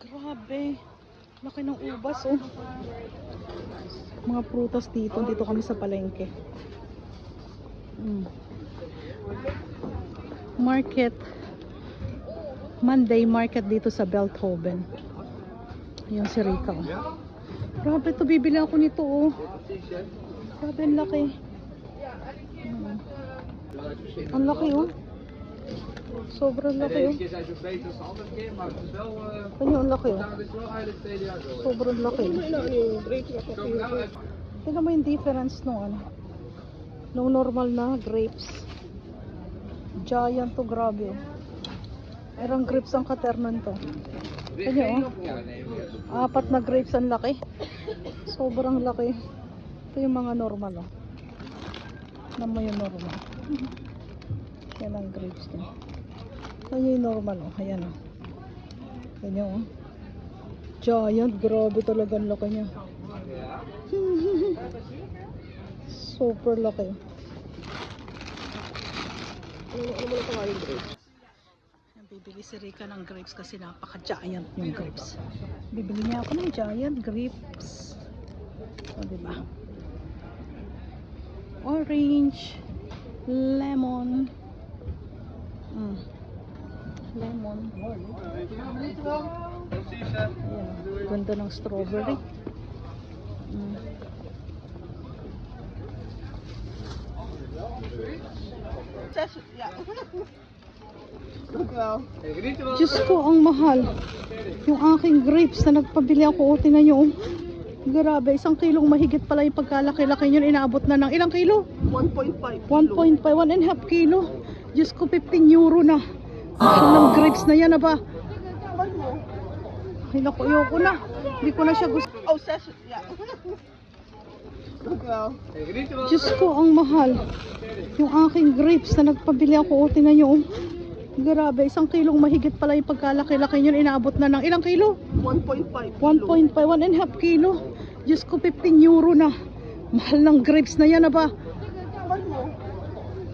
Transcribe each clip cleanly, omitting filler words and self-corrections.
Grabe. Laki ng ubas, oh. Mga prutas dito. Dito kami sa palengke. Market. Monday market dito sa Belthoven. Ayan si Rika, oh. Grabe, ito bibili ako nito, oh. Grabe, ang laki. Ang laki, oh. Sobrang laki, oh. Kanya, ang laki, oh. Sobrang laki. Tingnan mo yung difference nung ano, nung normal na grapes. Giant to, grabe, oh. Merong grapes ang katernon to. Kanya, oh. 4 na grapes, ang laki. Sobrang laki. Ito yung mga normal, oh. Tignan mo yung normal. Yan ang grapes niya. Ayan yung normal, oh. Ayan, oh. Ayan, oh. Giant, grabe talaga ang laki niya. Super laki. Ano mo na yung grapes? Bibili si Rika ng grapes kasi napaka-giant yung grapes. Bibili niya ako ng giant grapes. O, diba? Orange, lemon, lemon. Ayan, ganda ng strawberry. Diyos ko, ang mahal. Yung aking grapes na nagpabili ako, oh, tingnan nyo, oh. Grabe, 1 kilong mahigit pala yung pagkalaki-laki nyo. Inaabot na ng ilang kilo? 1.5. 1.5 kilo. Diyos ko, 15 euro na. Ng grapes na yan, ba? Ay, naku, ayoko na. Hindi ko na siya gusto. Oh, Diyos ko, ang mahal. Yung aking grapes na nagpabili ako, oh, tingnan nyo, oh. Grabe, 1 kilong mahigit pala yung pagkalaki-laki nyo. Inaabot na ng ilang kilo? 1.5 kilo. Diyos ko, 15 euro na. Mahal ng grapes na yan, ba?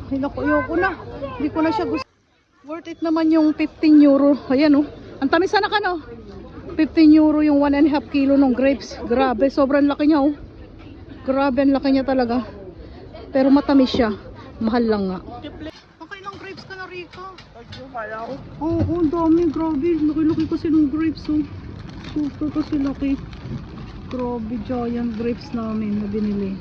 Ay, naku, ayoko na. Hindi ko na siya gusto. Worth it naman yung 15 euro. Ayan, oh. Ang tamis sana ka, no? 15 euro yung 1.5 kilo ng grapes. Grabe, sobrang laki niya, oh. Grabe, ang laki niya talaga. Pero matamis siya. Mahal lang nga. Okay lang grapes ka na, Rika. Oo, ang dami. Grabe. Laki-laki kasi ng grapes, oh. Super kasi laki. Grabe, giant grapes namin na binili.